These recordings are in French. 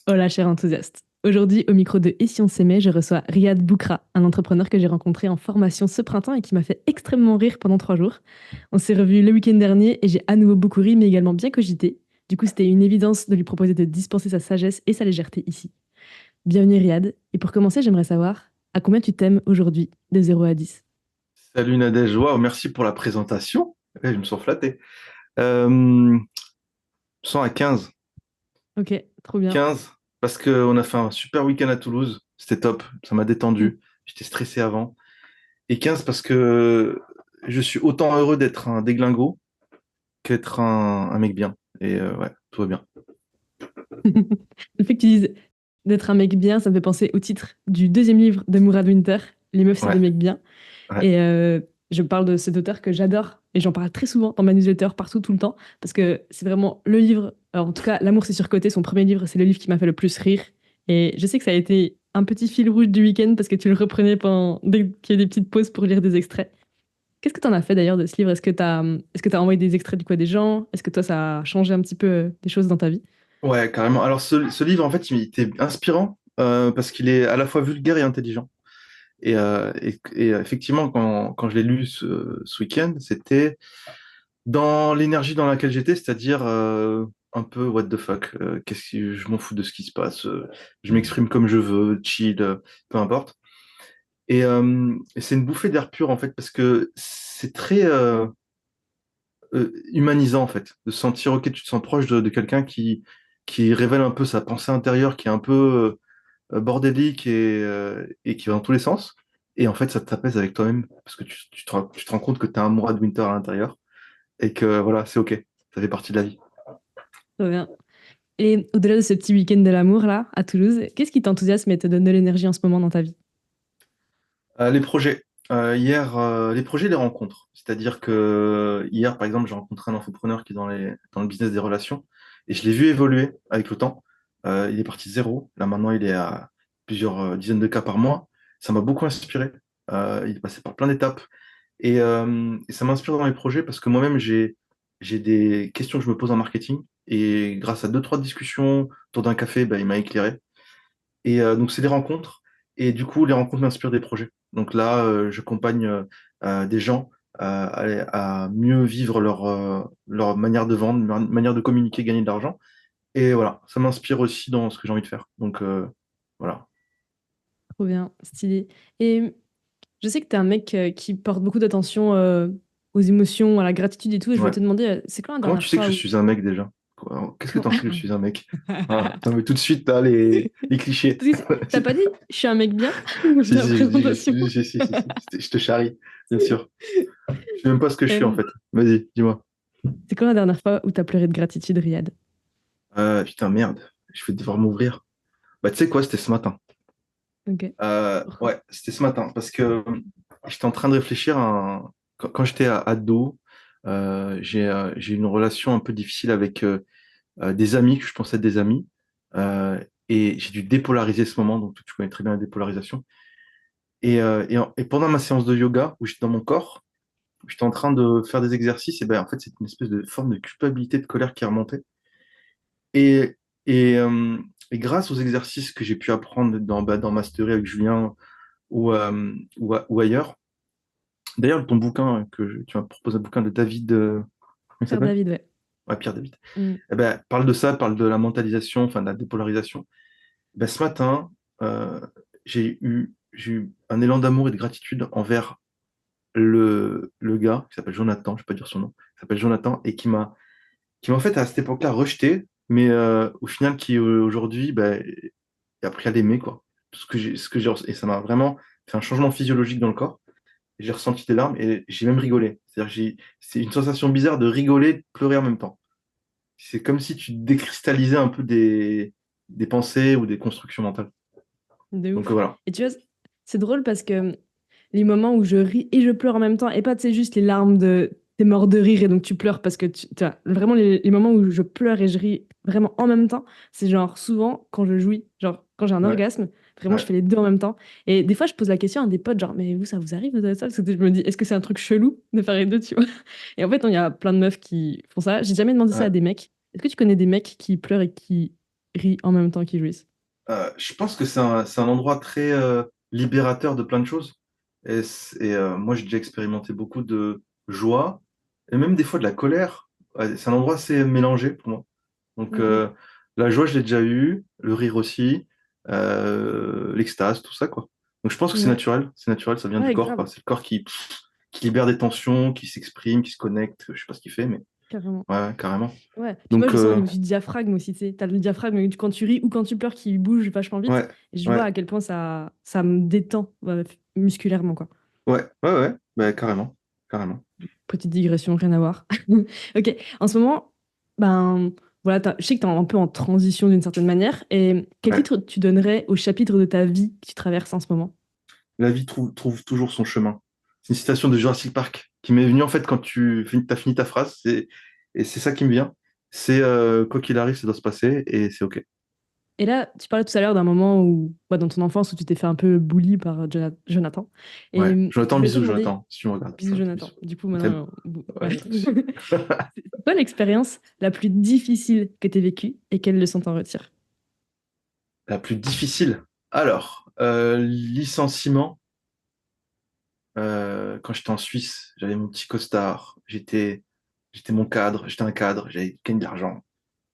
Hola, cher enthousiaste. Aujourd'hui, au micro de Et si on s'aimait, je reçois Riyad Boukra, un entrepreneur que j'ai rencontré en formation ce printemps et qui m'a fait extrêmement rire pendant 3 jours. On s'est revus le week-end dernier et j'ai à nouveau beaucoup ri, mais également bien cogité. Du coup, c'était une évidence de lui proposer de dispenser sa sagesse et sa légèreté ici. Bienvenue, Riyad. Et pour commencer, j'aimerais savoir à combien tu t'aimes aujourd'hui, de 0 à 10. Salut Nadège, wow, merci pour la présentation. Je me sens flatté. Euh, 100 à 15. Ok, trop bien. 15 parce qu'on a fait un super week-end à Toulouse. C'était top, ça m'a détendu. J'étais stressé avant. Et 15 parce que je suis autant heureux d'être un déglingo qu'être un mec bien. Et ouais, tout va bien. Le fait que tu dises d'être un mec bien, ça me fait penser au titre du deuxième livre de Mourad Winter, Les meufs, c'est Ouais, des mecs bien. ouais. Et je parle de cet auteur que j'adore et j'en parle très souvent dans ma newsletter, partout, tout le temps, parce que c'est vraiment le livre, alors en tout cas, L'amour c'est surcoté, son premier livre, c'est le livre qui m'a fait le plus rire. Et je sais que ça a été un petit fil rouge du week-end parce que tu le reprenais pendant dès qu'il y a des petites pauses pour lire des extraits. Qu'est-ce que tu en as fait d'ailleurs de ce livre? Est-ce que tu as envoyé des extraits du coup à des gens? Est-ce que toi, ça a changé un petit peu des choses dans ta vie? Ouais, carrément. Alors ce livre, en fait, il était inspirant parce qu'il est à la fois vulgaire et intelligent. Et effectivement, quand je l'ai lu ce week-end, c'était dans l'énergie dans laquelle j'étais, c'est-à-dire un peu what the fuck, je m'en fous de ce qui se passe, je m'exprime comme je veux, chill, peu importe. Et c'est une bouffée d'air pur en fait, parce que c'est très humanisant en fait, de se sentir ok, tu te sens proche de quelqu'un qui révèle un peu sa pensée intérieure, qui est un peu bordélique et qui va dans tous les sens. Et en fait, ça t'apaise avec toi-même, parce que tu te rends compte que tu as un mois de winter à l'intérieur et que voilà, c'est ok, ça fait partie de la vie. Trop bien. Et au-delà de ce petit week-end de l'amour là, à Toulouse, qu'est-ce qui t'enthousiasme et te donne de l'énergie en ce moment dans ta vie? Les projets. Hier, les projets, les rencontres. C'est-à-dire que hier, par exemple, j'ai rencontré un entrepreneur qui est dans le business des relations et je l'ai vu évoluer avec le temps. Il est parti de zéro. Là, maintenant, il est à plusieurs dizaines de cas par mois. Ça m'a beaucoup inspiré. Il est passé par plein d'étapes et ça m'inspire dans les projets parce que moi-même, j'ai des questions que je me pose en marketing et grâce à deux, trois discussions autour d'un café, bah, il m'a éclairé. Donc, c'est des rencontres. Et du coup, les rencontres m'inspirent des projets. Donc là, j'accompagne des gens à mieux vivre leur manière de vendre, leur manière de communiquer, gagner de l'argent. Et voilà, ça m'inspire aussi dans ce que j'ai envie de faire. Donc voilà. Trop bien, stylé. Et je sais que tu es un mec qui porte beaucoup d'attention aux émotions, à la gratitude et tout. Et je voulais Ouais. te demander, c'est quand la Comment tu dernière sais que fois je où... suis un mec déjà? Qu'est-ce que Comment- t'en sais que je suis un mec? Ah, non, mais tout de suite, là, les clichés. Parce que t'as pas dit, je suis un mec bien de Si, la si, présentation. si. Je te charrie, bien sûr. Je sais même pas ce que je suis en Euh, fait. Vas-y, dis-moi. c'est quand la dernière fois où t'as pleuré de gratitude, Riyad? Putain, merde. Je vais devoir m'ouvrir. Bah, tu sais quoi, c'était ce matin. Ok. Pourquoi? Ouais, c'était ce matin parce que j'étais en train de réfléchir quand j'étais ado, j'ai une relation un peu difficile avec des amis que je pensais être des amis et j'ai dû dépolariser ce moment, donc tu connais très bien la dépolarisation. Et pendant ma séance de yoga où j'étais dans mon corps, où j'étais en train de faire des exercices, et ben en fait c'est une espèce de forme de culpabilité, de colère qui remontait. Et, et, euh, et grâce aux exercices que j'ai pu apprendre dans Mastery avec Julien ou ailleurs. D'ailleurs, ton bouquin, tu m'as proposé un bouquin de David, comment il Père s'appelle? David, ouais. Ouais, Pierre David. Mm. Eh ben, parle de ça, parle de la mentalisation, enfin de la dépolarisation. Ben, ce matin, j'ai eu un élan d'amour et de gratitude envers le gars qui s'appelle Jonathan, je ne vais pas dire son nom, qui s'appelle Jonathan et qui m'a en fait à cette époque-là rejeté, mais au final qui aujourd'hui ben, a appris à l'aimer, quoi. Et ça m'a vraiment fait un changement physiologique dans le corps. J'ai ressenti des larmes et j'ai même rigolé. C'est-à-dire que c'est une sensation bizarre de rigoler, de pleurer en même temps. C'est comme si tu décristallisais un peu des pensées ou des constructions mentales. De Donc ouf. voilà. Et tu vois, c'est drôle parce que les moments où je ris et je pleure en même temps, et pas, tu sais, juste les larmes de t'es mort de rire et donc tu pleures parce que tu vois, vraiment les moments où je pleure et je ris vraiment en même temps, c'est genre souvent quand je jouis, genre quand j'ai un Ouais, orgasme, vraiment je ouais. fais les deux en même temps. Et des fois je pose la question à des potes, genre, mais vous, ça vous arrive de ça? Parce que je me dis, est-ce que c'est un truc chelou de faire les deux, tu vois? Et en fait, il y a plein de meufs qui font ça. J'ai jamais demandé ça à Ouais. des mecs. Est-ce que tu connais des mecs qui pleurent et qui ris en même temps qu'ils jouissent. Je pense que c'est un endroit très libérateur de plein de choses. Moi, j'ai déjà expérimenté beaucoup de joie et même des fois de la colère. Ouais, c'est un endroit assez mélangé pour moi. Donc, Mhm. la joie, je l'ai déjà eu, le rire aussi, l'extase, tout ça, quoi. Donc, je pense que Ouais, c'est naturel, ça vient du ouais, corps, grave, quoi. C'est le corps qui libère des tensions, qui s'exprime, qui se connecte. Je sais pas ce qu'il fait, mais carrément. ouais, ouais, carrément. Ouais. Puis moi, Donc, je sens au niveau du diaphragme aussi, tu sais. T'as le diaphragme quand tu ris ou quand tu pleures qui bouge vachement vite. ouais, Et je vois ouais, à quel point ça me détend musculairement, quoi. ouais, ouais, ouais, bah, carrément, carrément. Petite digression, rien à voir. Ok, en ce moment, ben voilà, je sais que tu es un peu en transition d'une certaine manière. Et quel Ouais. titre tu donnerais au chapitre de ta vie que tu traverses en ce moment? La vie trouve toujours son chemin. C'est une citation de Jurassic Park qui m'est venue en fait quand as fini ta phrase. Et c'est ça qui me vient. C'est quoi qu'il arrive, ça doit se passer et c'est OK. Et là, tu parlais tout à l'heure d'un moment où, dans ton enfance où tu t'es fait un peu bully par Jonathan. Et Ouais. Jonathan, je voulais te bisous, demander, Jonathan, si tu me regardes. bisous Jonathan, Jonathan. bisous. Du coup, On t'aime. maintenant, Ouais, ouais. toi aussi. C'est quoi l'expérience la plus difficile que tu aies vécue et quelle leçon t'en retires? La plus difficile. Alors, licenciement. Quand j'étais en Suisse, j'avais mon petit costard. J'étais mon cadre. J'étais un cadre. J'avais gagné de l'argent.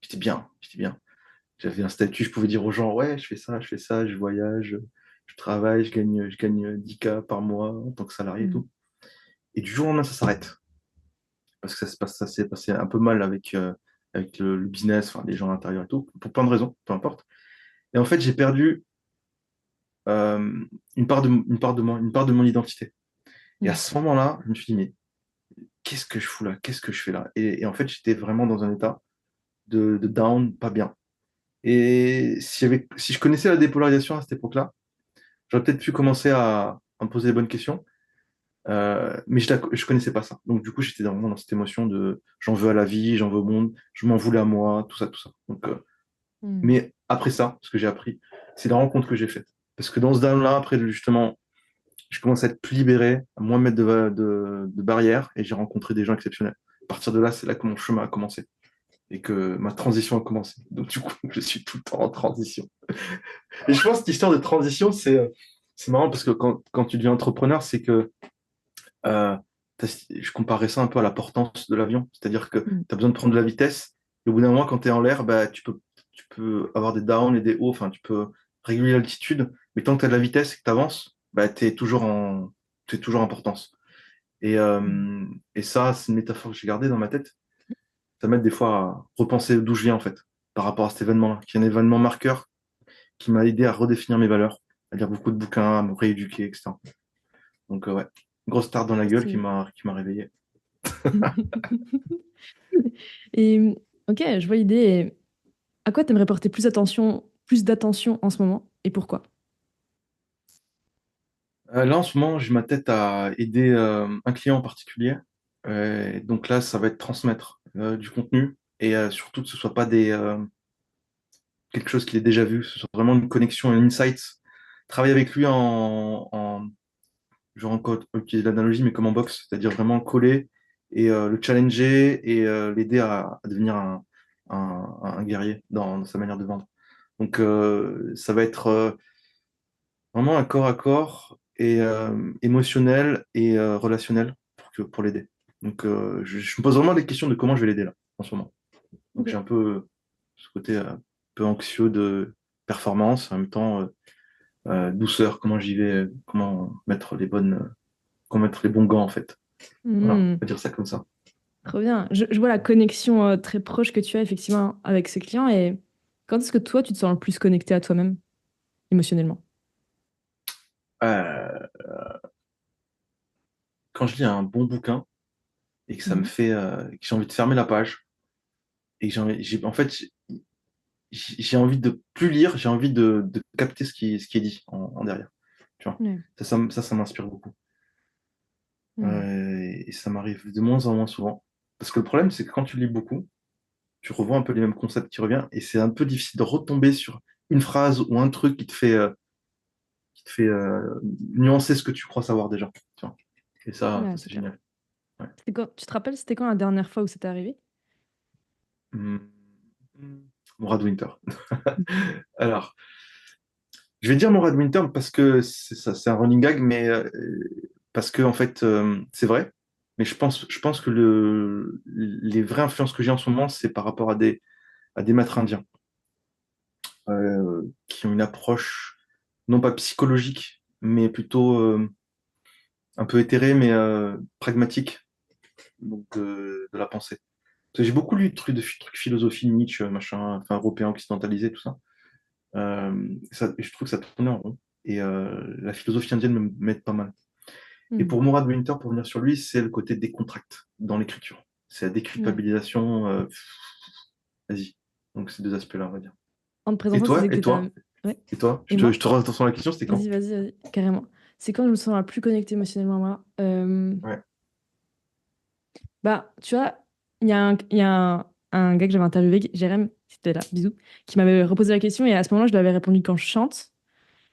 J'étais bien. J'étais bien. J'avais un statut, je pouvais dire aux gens, ouais, je fais ça, je voyage, je travaille, je gagne 10K par mois en tant que salarié et Mm. tout. Et du jour au lendemain, ça s'arrête. Parce que ça s'est passé un peu mal avec le business, enfin, les gens à l'intérieur et tout, pour plein de raisons, peu importe. Et en fait, j'ai perdu une part de moi, une part de mon identité. Et à Mm. ce moment-là, je me suis dit, mais qu'est-ce que je fous là? Qu'est-ce que je fais là? Et en fait, j'étais vraiment dans un état de down, pas bien. Et si je connaissais la dépolarisation à cette époque-là, j'aurais peut-être pu commencer à me poser les bonnes questions, mais je connaissais pas ça. Donc du coup, j'étais vraiment dans cette émotion de j'en veux à la vie, j'en veux au monde, je m'en voulais à moi, tout ça, tout ça. Donc, Mm. mais après ça, ce que j'ai appris, c'est la rencontre que j'ai faite. Parce que dans ce down-là, après justement, je commence à être plus libéré, à moins mettre de barrières, et j'ai rencontré des gens exceptionnels. À partir de là, c'est là que mon chemin a commencé et que ma transition a commencé. Donc du coup, je suis tout le temps en transition. Et je pense que cette histoire de transition, c'est marrant parce que quand tu deviens entrepreneur, c'est que euh, je comparais ça un peu à la portance de l'avion. C'est-à-dire que tu Mm. as besoin de prendre de la vitesse. Et au bout d'un moment, quand tu es en l'air, bah, tu peux avoir des downs et des hauts. Enfin, tu peux réguler l'altitude. Mais tant que tu as de la vitesse et que tu avances, bah, t'es toujours en portance. Et, Mm. euh, et ça, c'est une métaphore que j'ai gardée dans ma tête. Ça m'aide des fois à repenser d'où je viens, en fait, par rapport à cet événement-là, qui est un événement marqueur qui m'a aidé à redéfinir mes valeurs, à lire beaucoup de bouquins, à me rééduquer, etc. Donc, ouais, grosse tarte dans la gueule qui Stylé. m'a réveillé. Et ok, je vois l'idée. Et à quoi t'aimerais porter plus d'attention en ce moment et pourquoi? Là, en ce moment, j'ai ma tête à aider un client en particulier. Donc là, ça va être transmettre du contenu et surtout que ce soit pas quelque chose qu'il ait déjà vu, que ce soit vraiment une connexion, un insight. Travailler avec lui je vais encore utiliser l'analogie, mais comme en boxe, c'est-à-dire vraiment le coller et le challenger et l'aider à devenir un guerrier dans sa manière de vendre. Donc, ça va être vraiment un corps à corps et émotionnel et relationnel pour l'aider. Donc, je me pose vraiment des questions de comment je vais l'aider là, en ce moment. Donc, j'ai Ok. un peu ce côté un peu anxieux de performance, en même temps douceur, comment j'y vais, comment mettre les bons gants en fait. Voilà, on Hmm. va dire ça comme ça. Trop bien. Je vois la connexion très proche que tu as effectivement avec ce client. Et quand est-ce que toi, tu te sens le plus connecté à toi-même émotionnellement? Euh, Quand je lis un bon bouquin et que ça me Mhm. fait que j'ai envie de fermer la page et que en fait j'ai envie de plus lire, j'ai envie de capter ce qui est dit en derrière. Tu vois, Ouais. ça m'inspire beaucoup. Hmm. Et ça m'arrive de moins en moins souvent. Parce que le problème, c'est que quand tu lis beaucoup, tu revois un peu les mêmes concepts qui reviennent et c'est un peu difficile de retomber sur une phrase ou un truc qui te fait nuancer ce que tu crois savoir déjà. Tu vois. Et ça Ouais, c'est c'est clair. génial. Ouais. Tu te rappelles, c'était quand la dernière fois où c'était arrivé? Hum, hum. Mourad Winter. Alors, je vais dire Mourad Winter parce que c'est ça, c'est un running gag, mais parce que en fait, c'est vrai. Mais je pense que les vraies influences que j'ai en ce moment, c'est par rapport à des maîtres indiens qui ont une approche non pas psychologique, mais plutôt un peu éthérée, mais pragmatique donc, de la pensée. Parce que j'ai beaucoup lu de trucs philosophie, Nietzsche, machin, enfin européen, occidentalisé, tout ça. Je trouve que ça tournait en rond. Et la philosophie indienne m'aide pas mal. Et Hmm. pour Mourad Winter, pour venir sur lui, c'est le côté décontracte dans l'écriture. C'est la Ouais. déculpabilisation. Vas-y. Donc ces deux aspects-là, on va dire. En te Et présentant, tu toi? disais que Et t'étais toi? un... Ouais. Et toi? Et Je moi? te rentre sur la question, c'était quand? Vas-y, carrément. C'est quand je me sens la plus connectée émotionnellement à moi. Ouais. Bah, tu vois, il y a un gars que j'avais interviewé, Jérém, c'était là, bisous, qui m'avait reposé la question et à ce moment-là, je lui avais répondu quand je chante.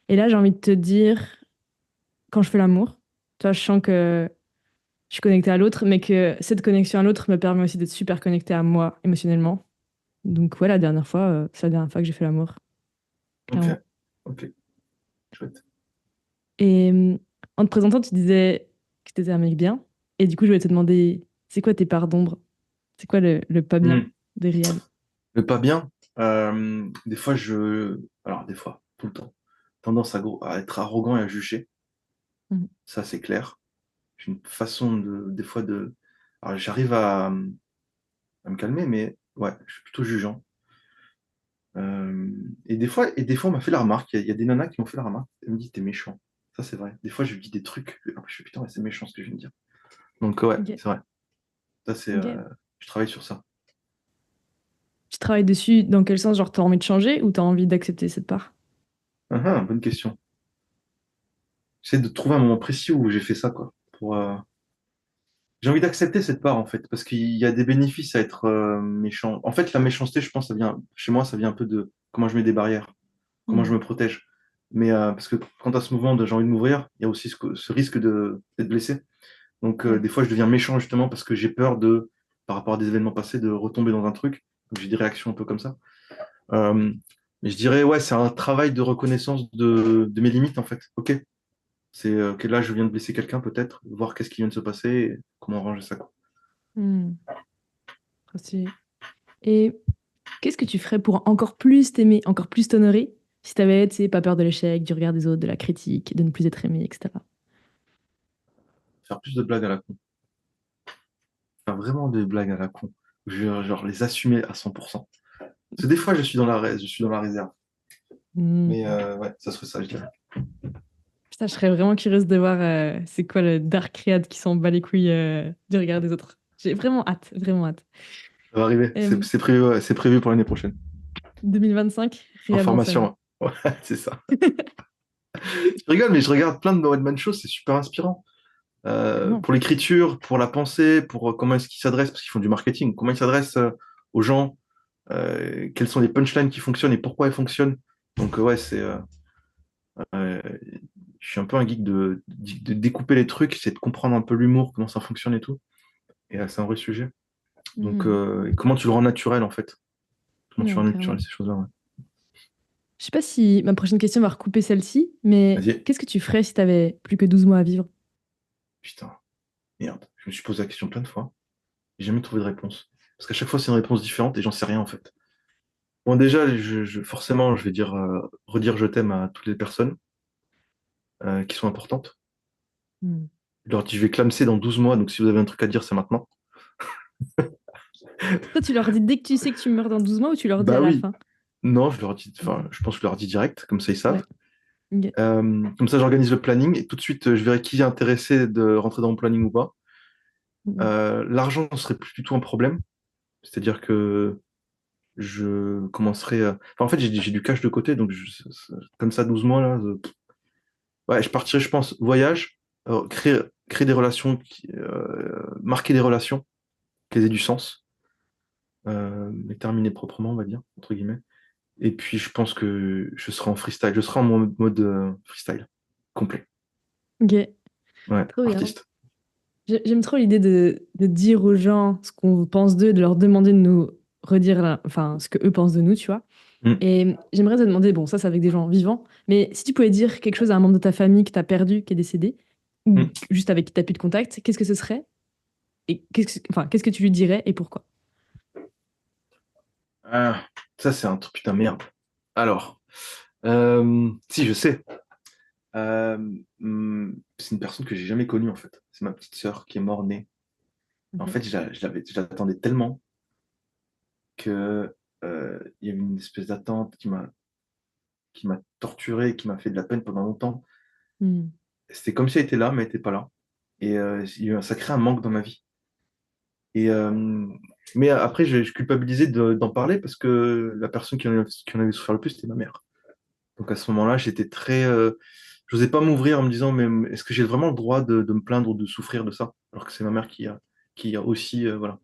Et là, j'ai envie de te dire quand je fais l'amour. Tu vois, je sens que je suis connectée à l'autre, mais que cette connexion à l'autre me permet aussi d'être super connectée à moi émotionnellement. Donc, ouais, la dernière fois, c'est la dernière fois que j'ai fait l'amour, Ok. clairement. Ok. Chouette. Et en te présentant, tu disais que tu étais un mec bien. Et du coup, je voulais te demander, c'est quoi tes parts d'ombre? C'est quoi le pas bien Hmm. de Riyad? Le pas bien. Des fois, alors, des fois, tout le temps, tendance à être arrogant et à juger. Mhm. Ça, c'est clair. J'ai une façon des fois de. Alors, j'arrive à me calmer, mais ouais, je suis plutôt jugeant. Et des fois, on m'a fait la remarque. Il y a des nanas qui m'ont fait la remarque. Elles me disent, t'es méchant. Ça, c'est vrai. Des fois, je dis des trucs. Après, je fais, putain, ouais, c'est méchant ce que je viens de dire. Donc, ouais, Ok, c'est vrai. Ça, ok. je travaille sur ça. Tu travailles dessus dans quel sens? Genre, t'as envie de changer ou t'as envie d'accepter cette part? Ah, ah, bonne question. J'essaie de trouver un moment précis où j'ai fait ça, quoi. J'ai envie d'accepter cette part, en fait, parce qu'il y a des bénéfices à être méchant. En fait, la méchanceté, je pense, ça vient, chez moi, ça vient un peu de comment je mets des barrières, comment je Hmm. me protège. Mais parce que quand à ce moment de j'ai envie de m'ouvrir, il y a aussi ce risque d'être blessé. Donc, Ouais. des fois, je deviens méchant justement parce que j'ai peur par rapport à des événements passés, de retomber dans un truc. Donc, j'ai des réactions un peu comme ça. Euh, mais je dirais, ouais, c'est un travail de reconnaissance de mes limites, en fait. Ok, que là, je viens de blesser quelqu'un, peut-être, voir qu'est-ce qui vient de se passer et comment arranger ça, quoi. Hmm. Trop stylé. Et qu'est-ce que tu ferais pour encore plus t'aimer, encore plus t'honorer, si t'avais, tu sais, pas peur de l'échec, du regard des autres, de la critique, de ne plus être aimé, etc. Faire plus de blagues à la con. Faire vraiment des blagues à la con. Genre les assumer à 100%. Parce que des fois, je suis dans la réserve. Hmm. Mais ouais, ça serait ça, je dirais. Putain, je serais vraiment curieuse de voir c'est quoi le Dark Riad qui s'en bat les couilles du regard des autres. J'ai vraiment hâte, vraiment hâte. Ça va arriver. Euh, C'est prévu pour l'année prochaine. 2025, En Riad dans sa vie. formation. Ouais, c'est ça. Je rigole, mais je regarde plein de one-man shows, c'est super inspirant. Vraiment. Pour l'écriture, pour la pensée, pour comment est-ce qu'ils s'adressent, parce qu'ils font du marketing, comment ils s'adressent aux gens, quelles sont les punchlines qui fonctionnent et pourquoi elles fonctionnent. Donc ouais, euh, je suis un peu un geek de découper les trucs, c'est de comprendre un peu l'humour, comment ça fonctionne et tout. Et c'est un vrai sujet. Donc Hmm. et comment tu le rends naturel en fait? Comment tu Ouais, rends carrément. naturel ces choses-là, ouais. Je sais pas si ma prochaine question va recouper celle-ci, mais Vas-y. qu'est-ce que tu ferais si t'avais plus que 12 mois à vivre? Putain, merde. Je me suis posé la question plein de fois. J'ai jamais trouvé de réponse. Parce qu'à chaque fois, c'est une réponse différente et j'en sais rien en fait. Bon, déjà, forcément, je vais dire, redire je t'aime à toutes les personnes qui sont importantes. Hmm. Je leur dis, je vais clamser dans 12 mois, donc si vous avez un truc à dire, c'est maintenant. Toi, tu leur dis dès que tu sais que tu meurs dans 12 mois ou tu leur dis à Bah la oui. fin? Non, je leur dis, Ok. enfin, je pense que je leur dis direct, comme ça ils savent. Ouais. Ok. Comme ça, j'organise le planning et tout de suite, je verrai qui est intéressé de rentrer dans mon planning ou pas. Hmm. L'argent serait plus du tout un problème. C'est-à-dire que je commencerai. Enfin, en fait, j'ai du cash de côté, donc comme ça, 12 mois, là, ouais, je partirai, je pense, voyage, créer des relations, marquer des relations, qu'elles aient du sens, les terminer proprement, on va dire, entre guillemets. Et puis, je pense que je serai en freestyle. Je serai en mode freestyle complet. Ok. Ouais, Trop bien. artiste. J'aime trop l'idée de dire aux gens ce qu'on pense d'eux, de leur demander de nous. redire enfin, ce que eux pensent de nous, tu vois. Mm, Et j'aimerais te demander, bon, ça c'est avec des gens vivants, mais si tu pouvais dire quelque chose à un membre de ta famille que tu as perdu, qui est décédé, ou mm. juste avec qui tu plus de contact, qu'est-ce que ce serait? Et enfin, qu'est-ce que tu lui dirais et pourquoi? Ah, ça, c'est un truc, putain, merde. Alors, si, je sais. Euh, c'est une personne que j'ai jamais connue, en fait. C'est ma petite sœur qui est morte-née. En Mhm. fait, je l'attendais tellement que il y a eu une espèce d'attente qui m'a torturé, qui m'a fait de la peine pendant longtemps. Hmm. C'était comme si elle était là, mais elle n'était pas là. Et ça crée un manque dans ma vie. Et, mais après, je culpabilisais d'en parler parce que la personne qui en avait souffert le plus, c'était ma mère. Donc à ce moment-là, j'étais très. J'osais pas m'ouvrir en me disant, mais est-ce que j'ai vraiment le droit de me plaindre ou de souffrir de ça? Alors que c'est ma mère qui a aussi. Voilà.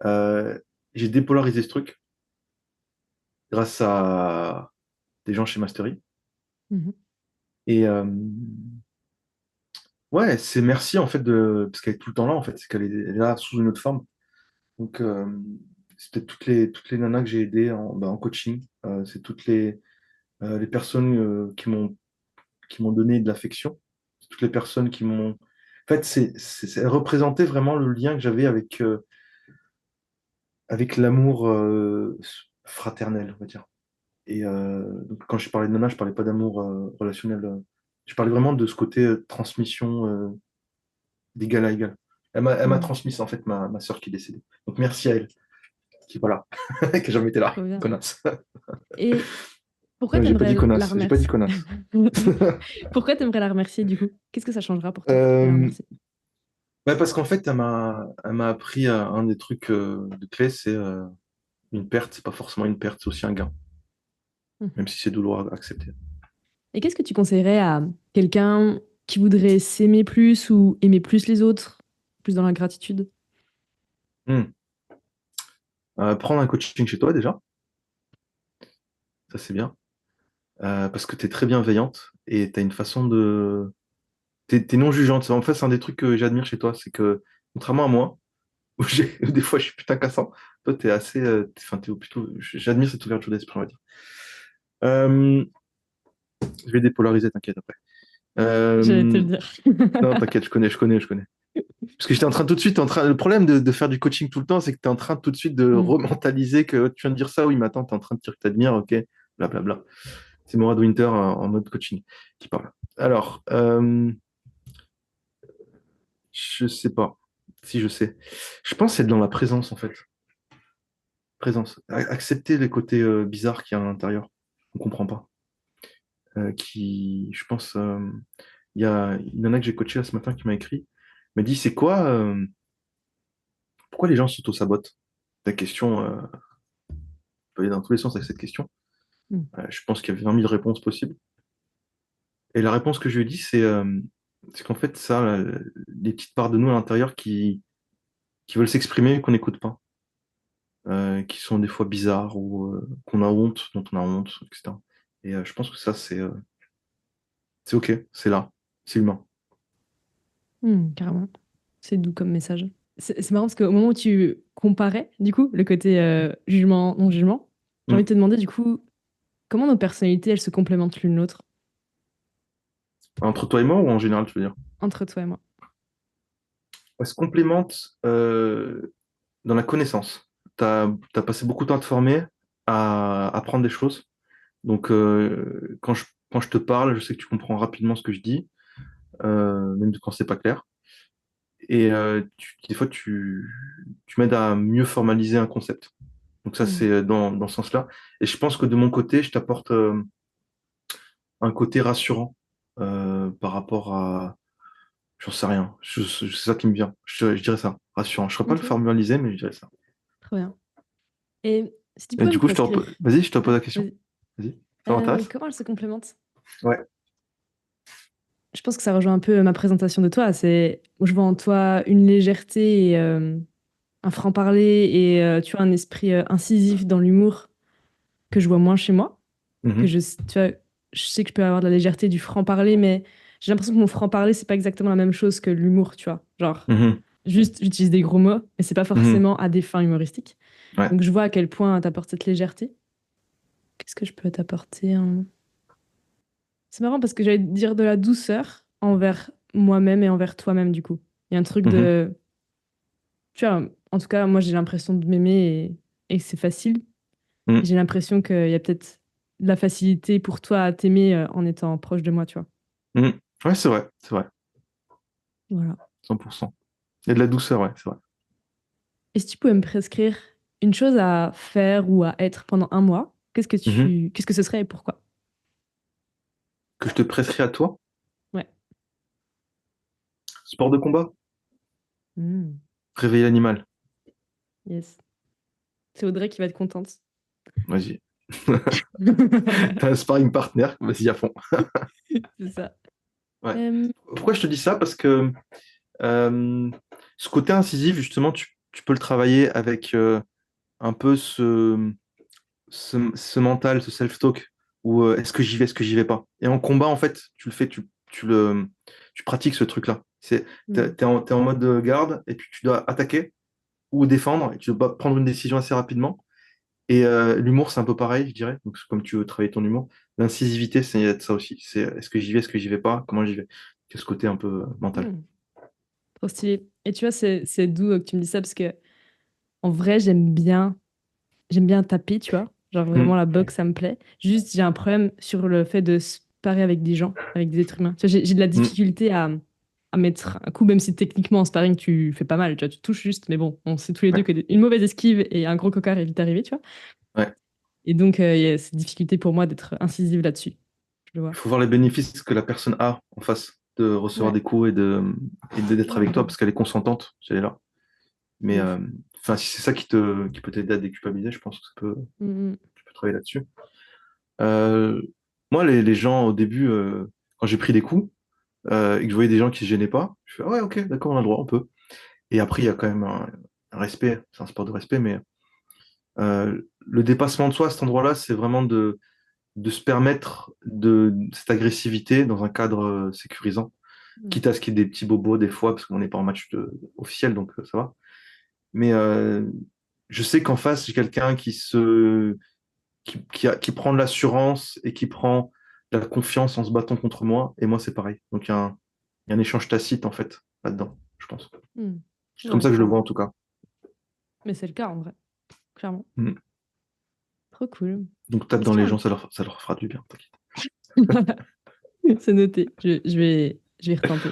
Euh, j'ai dépolarisé ce truc grâce à des gens chez Mastery. Mhm. Et ouais, c'est merci en fait parce qu'elle est tout le temps là en fait, c'est elle est là sous une autre forme. Donc c'est peut-être toutes les nanas que j'ai aidées en coaching. C'est toutes les personnes qui m'ont donné de l'affection. C'est toutes les personnes qui m'ont. En fait, elle représentait vraiment le lien que j'avais avec l'amour fraternel, on va dire. Et donc, quand je parlais de nana, je parlais pas d'amour relationnel. Je parlais vraiment de ce côté transmission d'égal à égal. Elle m'a Hmm. transmis ça, en fait, ma sœur qui est décédée. Donc merci à elle, qui voilà, qui a jamais été là, Trop bien. connasse. Et pourquoi Non, j'ai pas dit t'aimerais la connasse, j'ai pas dit remercier? connasse. Pourquoi t'aimerais la remercier du coup? Qu'est-ce que ça changera pour toi de la Euh, remercier? ouais, parce qu'en fait, elle m'a appris un des trucs de clé, c'est une perte, c'est pas forcément une perte, c'est aussi un gain, Mhm. même si c'est douloureux à accepter. Et qu'est-ce que tu conseillerais à quelqu'un qui voudrait s'aimer plus ou aimer plus les autres, plus dans la gratitude? Hmm. Prendre un coaching chez toi déjà, ça c'est bien. Parce que tu es très bienveillante et tu as une façon de. T'es non jugeante. En fait, c'est un des trucs que j'admire chez toi, c'est que, contrairement à moi, où des fois je suis putain cassant, toi tu es assez. Enfin, plutôt. J'admire cette ouverture d'esprit, on va dire. Euh, je vais dépolariser, t'inquiète après. J'allais te le Euh, dire. non, t'inquiète, je connais. Parce que j'étais en train tout de suite, le problème de faire du coaching tout le temps, c'est que tu es en train tout de suite de Hmm. rementaliser que tu viens de dire ça, oui, mais attends, tu es en train de dire que t'admires, ok, blablabla. C'est Morad Winter en mode coaching qui parle. Alors, je sais pas si je sais. Je pense que c'est dans la présence, en fait. Présence. Accepter les côtés bizarres qu'il y a à l'intérieur. On comprend pas. Je pense, il y en a que j'ai coaché là ce matin qui m'a écrit. Il m'a dit, c'est quoi, pourquoi les gens s'auto-sabotent? Ta question peut aller dans tous les sens avec cette question. Hmm. Je pense qu'il y avait 20 000 réponses possibles. Et la réponse que je lui ai dit, c'est qu'en fait, ça, les petites parts de nous à l'intérieur qui veulent s'exprimer et qu'on n'écoute pas, qui sont des fois bizarres ou qu'on a honte, dont on a honte, etc. Et je pense que ça, c'est OK, c'est là, c'est humain. Hmm, carrément. C'est doux comme message. C'est marrant parce qu'au moment où tu comparais, du coup, le côté jugement, non-jugement, j'ai envie Mm. de te demander, du coup, comment nos personnalités, elles se complémentent l'une l'autre, Entre toi et moi ou en général, tu veux dire? entre toi et moi? Elle se complémente dans la connaissance. Tu as passé beaucoup de temps à te former, à apprendre des choses. Donc, quand je te parle, je sais que tu comprends rapidement ce que je dis, même quand c'est pas clair. Et des fois, tu m'aides à mieux formaliser un concept. Donc ça, Hmm. c'est dans ce sens-là. Et je pense que de mon côté, je t'apporte un côté rassurant par rapport à. J'en sais rien. C'est ça qui me vient. Je dirais ça. Rassurant. Je ne saurais pas le Ok, formaliser, mais je dirais ça. trop bien. Et si tu Et pouvais du me coup, prescrire, vas-y, je te pose ouais, la question. vas-y. Vas-y. Ça m'intéresse? Comment elles se complémentent? Ouais. Je pense que ça rejoint un peu ma présentation de toi. C'est où je vois en toi une légèreté et un franc-parler et tu vois un esprit incisif dans l'humour que je vois moins chez moi. Que Mhm. tu vois, je sais que je peux avoir de la légèreté, du franc-parler, mais j'ai l'impression que mon franc-parler, c'est pas exactement la même chose que l'humour, tu vois. Genre, Mhm. juste, j'utilise des gros mots, mais c'est pas Mhm. forcément à des fins humoristiques. Ouais. Donc je vois à quel point t'apportes cette légèreté. Qu'est-ce que je peux t'apporter, hein? C'est marrant parce que j'allais te dire de la douceur envers moi-même et envers toi-même, du coup. Il y a un truc Mhm. de... Tu vois, en tout cas, moi, j'ai l'impression de m'aimer et c'est facile. Et Mhm. j'ai l'impression qu'il y a peut-être de la facilité pour toi à t'aimer en étant proche de moi, tu vois. Mhm. Ouais, c'est vrai, Voilà. 100%. Il y a de la douceur, ouais, c'est vrai. Et si tu pouvais me prescrire une chose à faire ou à être pendant un mois, Mhm. qu'est-ce que ce serait et pourquoi? Que je te prescris à toi, Ouais. sport de combat, Hmm. réveiller l'animal. Yes. C'est Audrey qui va être contente. Vas-y. T'as un sparring partner, vas-y à fond. C'est ça. Ouais. Euh, Pourquoi je te dis ça? Parce que euh, ce côté incisif, justement, tu peux le travailler avec un peu ce mental, ce self-talk, où est-ce que j'y vais, est-ce que j'y vais pas. Et en combat, en fait, tu le fais, tu pratiques ce truc-là. hmm. T'es en mode garde, et puis tu dois attaquer ou défendre, et tu dois prendre une décision assez rapidement. Et l'humour, c'est un peu pareil, je dirais. Donc, c'est comme tu veux travailler ton humour. L'incisivité, c'est ça aussi. C'est est-ce que j'y vais, est-ce que j'y vais pas, comment j'y vais. C'est ce côté un peu mental. Hmm. Trop stylé. Et tu vois, c'est doux que tu me dis ça parce que en vrai, j'aime bien taper, tu vois. Genre Hmm. vraiment la boxe, ça me plaît. Juste, j'ai un problème sur le fait de se parer avec des gens, avec des êtres humains. Tu vois, j'ai de la Hmm. difficulté à mettre un coup, même si techniquement en sparring, tu fais pas mal, tu vois, tu touches juste. Mais bon, on sait tous les deux Ouais. qu'une mauvaise esquive et un gros cocard est vite arrivé, tu vois. Ouais. Et donc, il y a cette difficulté pour moi d'être incisive là-dessus. Je le Il vois. faut voir les bénéfices que la personne a en face de recevoir Ouais. des coups et d'être avec toi Mhm. parce qu'elle est consentante, si elle est là. Mais De ouf. enfin, si c'est ça qui peut t'aider à déculpabiliser, je pense que Mhm. tu peux travailler là-dessus. Euh, Moi, les gens, au début, quand j'ai pris des coups et que je voyais des gens qui se gênaient pas, je fais, ah ouais, ok, d'accord, on a le droit, on peut. Et après, il y a quand même un respect, c'est un sport de respect, mais le dépassement de soi à cet endroit-là, c'est vraiment de se permettre cette agressivité dans un cadre sécurisant, Mhm. quitte à ce qu'il y ait des petits bobos des fois, parce qu'on n'est pas en match officiel, donc ça va. Mais je sais qu'en face, j'ai quelqu'un qui prend de l'assurance et qui prend de la confiance en se battant contre moi, et moi, c'est pareil. Donc il y a un échange tacite, en fait, là-dedans, je pense. Mhm. C'est comme Ouais, ça que je le clairement. vois, en tout cas. Mais c'est le cas en vrai, clairement. Mm. Trop cool. Donc tape Est-ce dans qu'il y les a gens, ça leur fera du bien, t'inquiète. C'est noté. Je vais retenter.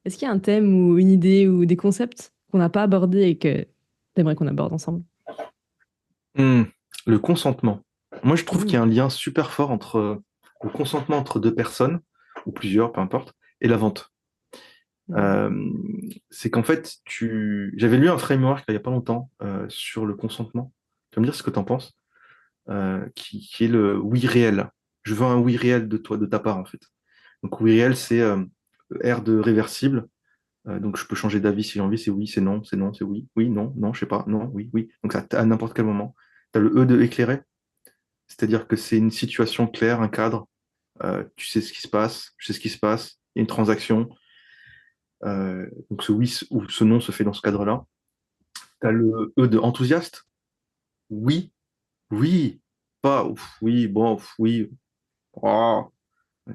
Est-ce qu'il y a un thème ou une idée ou des concepts qu'on n'a pas abordés et que t'aimerais qu'on aborde ensemble? Hmm. Le consentement. Moi, je trouve qu'il y Mmh. a un lien super fort entre le consentement entre deux personnes, ou plusieurs, peu importe, et la vente. Mmh. Euh, c'est qu'en fait, j'avais lu un framework il n'y a pas longtemps sur le consentement. Tu vas me dire ce que tu en penses, qui est le oui réel. Je veux un oui réel de toi, de ta part, en fait. Donc, oui réel, c'est R de réversible. Donc, je peux changer d'avis si j'ai envie. C'est oui, c'est non, c'est oui. Oui, non, non, je sais pas. Non, oui, oui. Donc, ça, à n'importe quel moment. Tu as le E de éclairé. C'est-à-dire que c'est une situation claire, un cadre. Tu sais ce qui se passe, je sais ce qui se passe. Il y a une transaction. Donc ce oui ou ce non se fait dans ce cadre-là. Tu as le E de enthousiaste. Oui, oui, pas ouf, oui, bon, ouf, oui. Oh.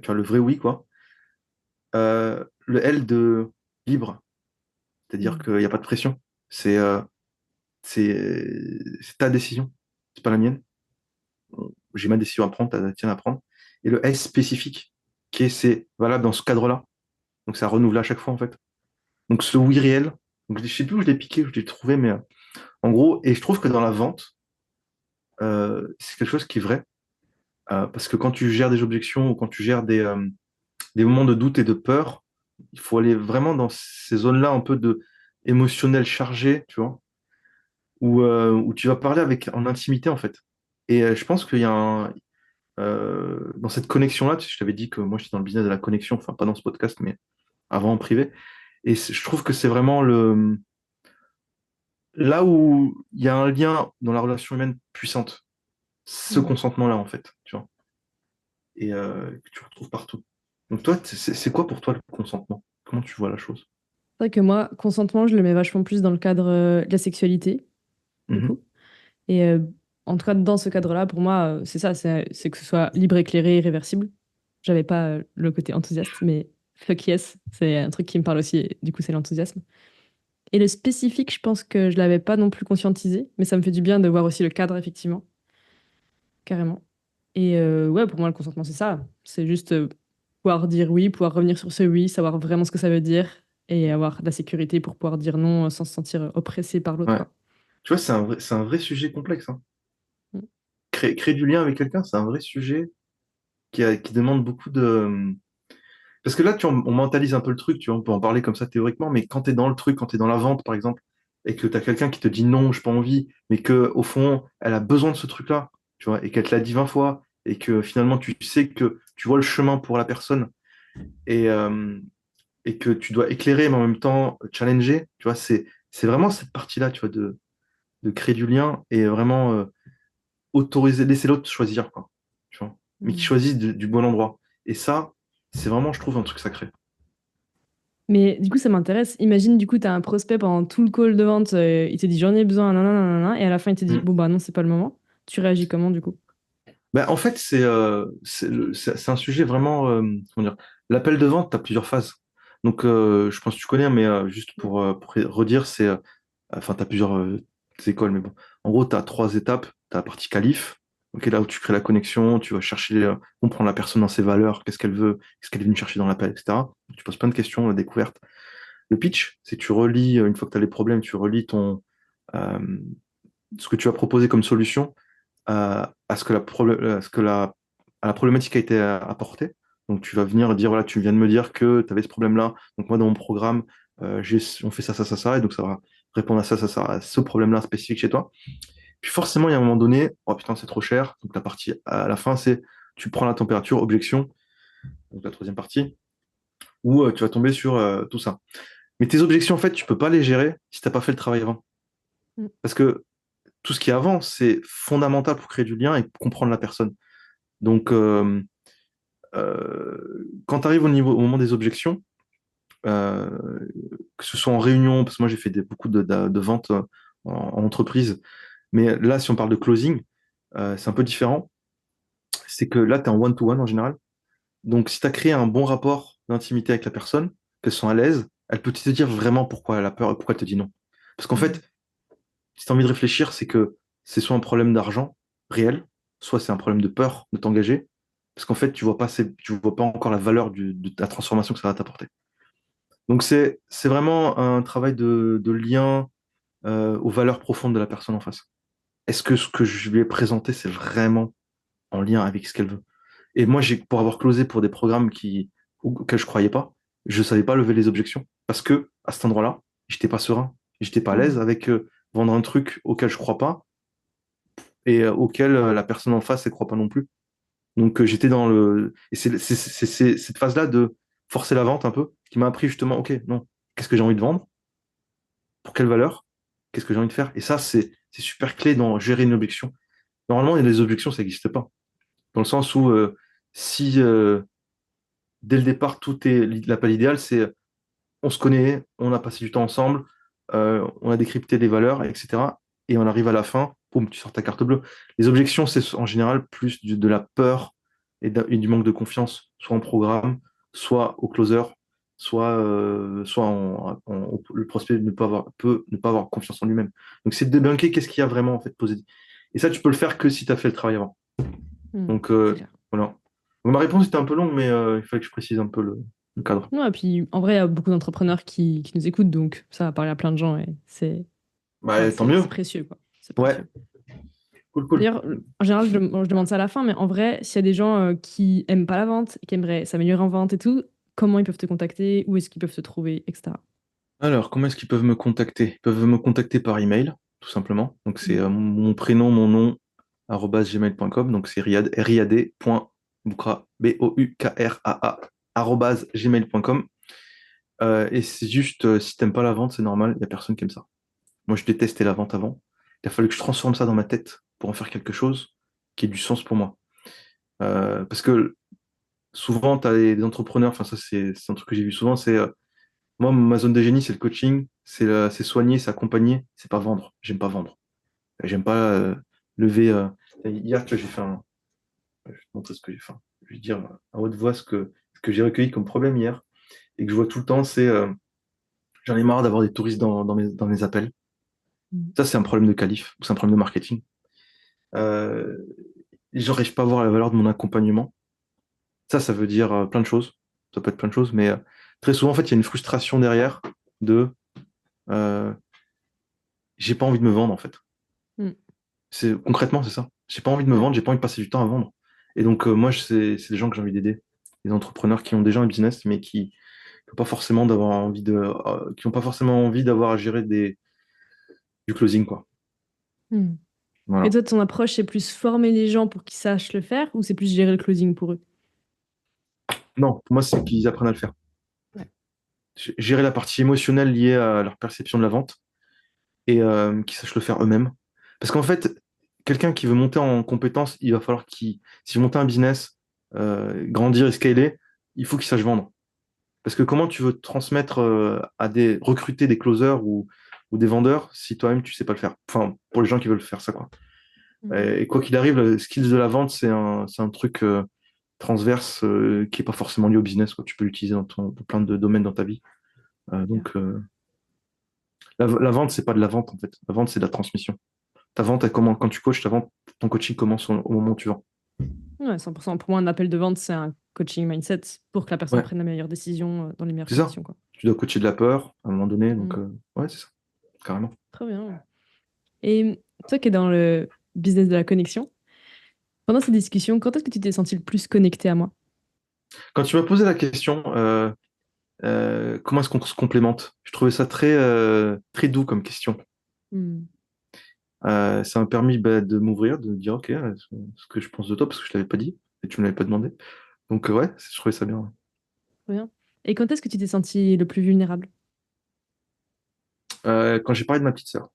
Tu as le vrai oui, quoi. Le L de libre, c'est-à-dire Mmh. qu'il n'y a pas de pression. C'est c'est ta décision, c'est pas la mienne. J'ai ma décision à prendre, t'as la tienne à prendre. Et le S spécifique, qui est c'est valable dans ce cadre-là. Donc ça renouvelle à chaque fois, en fait. Donc ce oui réel, donc, je sais plus où je l'ai piqué, où je l'ai trouvé, mais en gros, et je trouve que dans la vente, c'est quelque chose qui est vrai, parce que quand tu gères des objections ou quand tu gères des moments de doute et de peur, il faut aller vraiment dans ces zones-là un peu de émotionnel chargé, tu vois, où tu vas parler avec en intimité en fait. Et je pense qu'il y a dans cette connexion-là, tu sais, je t'avais dit que moi j'étais dans le business de la connexion, enfin pas dans ce podcast, mais avant en privé. Et je trouve que c'est vraiment là où il y a un lien dans la relation humaine puissante, ce Mmh. consentement-là, en fait, tu vois, et que tu retrouves partout. Donc toi, c'est quoi pour toi le consentement? Comment tu vois la chose? C'est vrai que moi, consentement, je le mets vachement plus dans le cadre de la sexualité, du Mhm. coup. Et en tout cas, dans ce cadre-là, pour moi, c'est ça, c'est que ce soit libre, éclairé, irréversible. J'avais pas le côté enthousiaste, mais fuck yes, c'est un truc qui me parle aussi, et du coup, c'est l'enthousiasme. Et le spécifique, je pense que je l'avais pas non plus conscientisé, mais ça me fait du bien de voir aussi le cadre, effectivement, carrément. Et ouais, pour moi, le consentement, c'est ça. C'est juste pouvoir dire oui, pouvoir revenir sur ce oui, savoir vraiment ce que ça veut dire et avoir de la sécurité pour pouvoir dire non sans se sentir oppressé par l'autre, Ouais. quoi. Tu vois, c'est un vrai sujet complexe, hein. Mm. Créer du lien avec quelqu'un, c'est un vrai sujet qui demande beaucoup de... Parce que là, on mentalise un peu le truc, tu vois, on peut en parler comme ça théoriquement, mais quand tu es dans le truc, quand tu es dans la vente, par exemple, et que tu as quelqu'un qui te dit non, j'ai pas envie, mais que au fond, elle a besoin de ce truc-là, tu vois, et qu'elle te l'a dit 20 fois, et que finalement, tu sais que tu vois le chemin pour la personne, et, euh, et que tu dois éclairer, mais en même temps challenger, tu vois, c'est vraiment cette partie-là, tu vois, de créer du lien et vraiment autoriser, laisser l'autre choisir, quoi, tu vois, mais qui Mm. choisisse du bon endroit. Et ça, c'est vraiment, je trouve, un truc sacré. Mais du coup, ça m'intéresse. Imagine, du coup, tu as un prospect pendant tout le call de vente, il te dit j'en ai besoin, nanana, nanana, et à la fin, il te dit Mm. bon, bah non, c'est pas le moment. Tu réagis comment, du coup? Ben, en fait, c'est un sujet vraiment, comment dire, l'appel de vente, tu as plusieurs phases. Donc, je pense que tu connais, mais juste pour redire, enfin, tu as plusieurs écoles, mais bon. En gros, tu as trois étapes. Tu as la partie qualif, ok, là où tu crées la connexion, tu vas chercher, comprendre la personne dans ses valeurs, qu'est-ce qu'elle veut, qu'est-ce qu'elle est venue chercher dans l'appel, etc. Tu poses plein de questions, la découverte. Le pitch, c'est que tu relis, une fois que tu as les problèmes, tu relis euh, ce que tu as proposé comme solution à ce que à la problématique a été apportée. Donc tu vas venir dire, voilà, tu viens de me dire que tu avais ce problème-là. Donc moi, dans mon programme, on fait ça, ça, ça, ça, et donc ça va répondre à ça, ça, ça, à ce problème-là spécifique chez toi. Puis forcément, il y a un moment donné, oh putain, c'est trop cher. Donc la partie à la fin, c'est tu prends la température, objection, donc la troisième partie, où tu vas tomber sur tout ça. Mais tes objections, en fait, tu peux pas les gérer si t'as pas fait le travail avant. Mm. Parce que tout ce qui est avant, c'est fondamental pour créer du lien et comprendre la personne. Donc, quand tu arrives au moment des objections, euh, que ce soit en réunion, parce que moi j'ai fait beaucoup de ventes en entreprise, mais là, si on parle de closing, c'est un peu différent. C'est que là, tu es en one-to-one en général. Donc, si tu as créé un bon rapport d'intimité avec la personne, qu'elle soit à l'aise, elle peut te dire vraiment pourquoi elle a peur et pourquoi elle te dit non. Parce qu'en Mm. fait, si tu as envie de réfléchir, c'est que c'est soit un problème d'argent réel, soit c'est un problème de peur de t'engager, parce qu'en fait, tu vois pas encore la valeur de la transformation que ça va t'apporter. Donc c'est vraiment un travail de lien aux valeurs profondes de la personne en face. Est-ce que ce que je lui ai présenté, c'est vraiment en lien avec ce qu'elle veut? Et moi, pour avoir closé pour des programmes auxquels je croyais pas, je savais pas lever les objections, parce que à cet endroit-là, j'étais pas serein, j'étais pas à l'aise Mm. avec vendre un truc auquel je crois pas et auquel la personne en face ne croit pas non plus. Donc j'étais dans le... Et c'est cette phase-là de forcer la vente un peu qui m'a appris justement, ok, non, qu'est-ce que j'ai envie de vendre? Pour quelle valeur? Qu'est-ce que j'ai envie de faire? Et ça, c'est super clé dans gérer une objection. Normalement, il y a des objections, ça n'existe pas. Dans le sens où si dès le départ, tout est l'appel idéal, c'est on se connaît, on a passé du temps ensemble, on a décrypté les valeurs, etc. Et on arrive à la fin, boum, tu sors ta carte bleue. Les objections, c'est en général plus de la peur et du manque de confiance, soit en programme, soit au closer, soit le prospect peut ne pas avoir confiance en lui-même. Donc c'est de débunker qu'est-ce qu'il y a vraiment en fait posé. Et ça, tu peux le faire que si tu as fait le travail avant. Mm. Donc C'est clair. voilà. Donc, ma réponse était un peu longue, mais il fallait que je précise un peu le cadre. Non, et puis en vrai, il y a beaucoup d'entrepreneurs qui nous écoutent, donc ça va parler à plein de gens et enfin, Bah, tant c'est mieux. précieux, quoi. C'est Ouais, précieux. cool, cool. D'ailleurs, en général, je demande ça à la fin, mais en vrai, s'il y a des gens qui aiment pas la vente et qui aimeraient s'améliorer en vente et tout, comment ils peuvent te contacter, où est-ce qu'ils peuvent te trouver, etc. Alors, comment est-ce qu'ils peuvent me contacter? Ils peuvent me contacter par email, tout simplement. Donc, c'est Mhm. mon prénom, mon nom, arobase gmail.com. Donc, c'est riad.boukra, B-O-U-K-R-A-A, arobase gmail.com. Et c'est juste, si t'aimes pas la vente, c'est normal, il n'y a personne qui aime ça. Moi, je détestais la vente avant. Il a fallu que je transforme ça dans ma tête pour en faire quelque chose qui ait du sens pour moi. Parce que souvent, tu as des entrepreneurs, enfin, ça, c'est un truc que j'ai vu souvent, c'est moi, ma zone de génie, c'est le coaching, c'est soigner, c'est accompagner, c'est pas vendre. J'aime pas vendre. J'aime pas lever. Hier, tu vois, je vais te montrer ce que j'ai fait. Je vais dire à haute voix ce que j'ai recueilli comme problème hier et que je vois tout le temps, c'est j'en ai marre d'avoir des touristes dans mes appels. Mm. Ça, c'est un problème de qualif, c'est un problème de marketing. Euh, J'arrive pas à voir la valeur de mon accompagnement. Ça veut dire plein de choses. Ça peut être plein de choses, mais très souvent, en fait, il y a une frustration derrière de euh, j'ai pas envie de me vendre, en fait. Mm. Concrètement, c'est ça. J'ai pas envie de me vendre, j'ai pas envie de passer du temps à vendre. Et donc, moi, c'est des gens que j'ai envie d'aider. Des entrepreneurs qui ont déjà un business, mais qui n'ont pas forcément qui ont pas forcément envie d'avoir à gérer du closing, quoi. Mm. Et Voilà. toi, ton approche, c'est plus former les gens pour qu'ils sachent le faire ou c'est plus gérer le closing pour eux? Non, pour moi, c'est qu'ils apprennent à le faire. Ouais. Gérer la partie émotionnelle liée à leur perception de la vente et qu'ils sachent le faire eux-mêmes. Parce qu'en fait, quelqu'un qui veut monter en compétence, il va falloir s'il veut monter un business, grandir et scaler, il faut qu'il sache vendre. Parce que comment tu veux transmettre recruter des closers ou des vendeurs si toi-même tu sais pas le faire? Enfin, pour les gens qui veulent faire ça, quoi. Mm. Et quoi qu'il arrive, le skills de la vente, c'est un truc transverse qui est pas forcément lié au business, quoi. Tu peux l'utiliser dans plein de domaines dans ta vie. Clair. Donc, la vente, c'est pas de la vente, en fait. La vente, c'est de la transmission. Ta vente, quand tu coaches, ton coaching commence au moment où tu vends. Ouais, 100%. Pour moi, un appel de vente, c'est un coaching mindset pour que la personne Ouais, prenne la meilleure décision dans les meilleures c'est ça. conditions, quoi. Tu dois coacher de la peur à un moment donné. Donc, Mm. ouais, c'est ça, carrément. Très bien. Et toi qui es dans le business de la connexion, pendant ces discussions, quand est-ce que tu t'es senti le plus connecté à moi? Quand tu m'as posé la question, comment est-ce qu'on se complémente? Je trouvais ça très doux comme question. Hmm. Ça m'a permis de m'ouvrir, de dire, OK, ce que je pense de toi, parce que je ne l'avais pas dit et tu ne me l'avais pas demandé. Donc, ouais, je trouvais ça bien. Ouais. Très bien. Et quand est-ce que tu t'es senti le plus vulnérable? Quand j'ai parlé de ma petite sœur.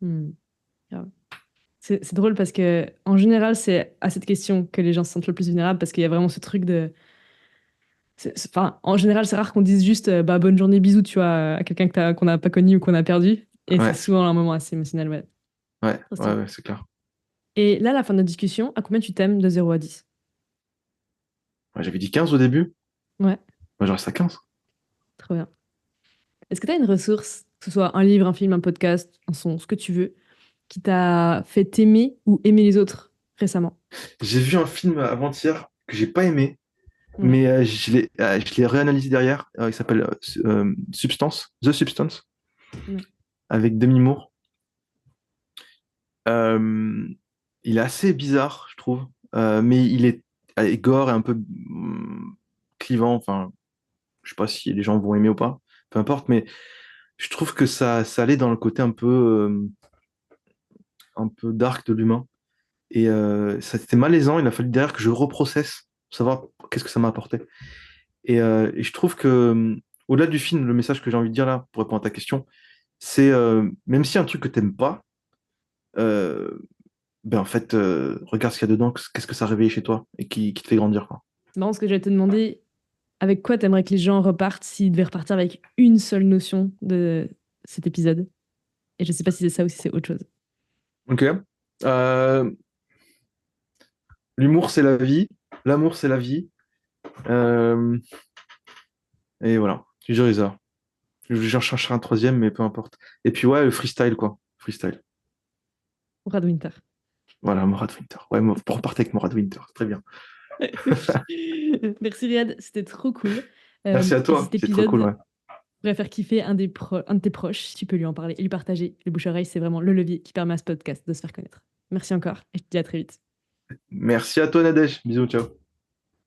Hmm. Grave. C'est drôle parce que en général, c'est à cette question que les gens se sentent le plus vulnérables parce qu'il y a vraiment ce truc de. Enfin, en général, c'est rare qu'on dise juste bah, bonne journée, bisous, tu vois, à quelqu'un qu'on n'a pas connu ou qu'on a perdu. Et c'est Ouais, souvent un moment assez émotionnel, ouais. ouais, Trop ouais, stylé. ouais, c'est clair. Et là, à la fin de notre discussion, à combien tu t'aimes de 0 à 10? Ouais, j'avais dit 15 au début. Ouais, Moi, je reste à 15. trop bien. Est-ce que tu as une ressource, que ce soit un livre, un film, un podcast, un son, ce que tu veux, qui t'a fait t'aimer ou aimer les autres récemment? J'ai vu un film avant-hier que j'ai pas aimé, Ouais. mais je l'ai réanalysé derrière. Il s'appelle Substance, The Substance, Ouais. avec Demi Moore. Euh, il est assez bizarre, je trouve, mais il est gore et un peu clivant. Enfin, je sais pas si les gens vont aimer ou pas, peu importe, mais je trouve que ça allait dans le côté un peu dark de l'humain. Et ça c'était malaisant. Il a fallu derrière que je reprocesse pour savoir qu'est-ce que ça m'a apporté. Et je trouve que, au-delà du film, le message que j'ai envie de dire là, pour répondre à ta question, c'est même si un truc que t'aimes pas, euh, ben en fait, regarde ce qu'il y a dedans, qu'est-ce que ça réveille chez toi et qui te fait grandir, quoi. C'est marrant ce que j'allais te demander, avec quoi t'aimerais que les gens repartent s'ils devaient repartir avec une seule notion de cet épisode? Et je sais pas si c'est ça ou si c'est autre chose. Ok. Euh, L'humour, c'est la vie. L'amour, c'est la vie. Euh, et voilà. Je dirais ça. J'en chercherai un troisième, mais peu importe. Et puis ouais, le freestyle, quoi. Freestyle. Brad Winter. Voilà, Morad Winter. Ouais, pour repartir avec Morad Winter. Très bien. Merci Riyad, c'était trop cool. Merci à Et toi. cet C'est trop cool, épisode ouais. pourrait faire kiffer un de tes proches, si tu peux lui en parler et lui partager. Le bouche-oreille, c'est vraiment le levier qui permet à ce podcast de se faire connaître. Merci encore et je te dis à très vite. Merci à toi, Nadège. Bisous, ciao.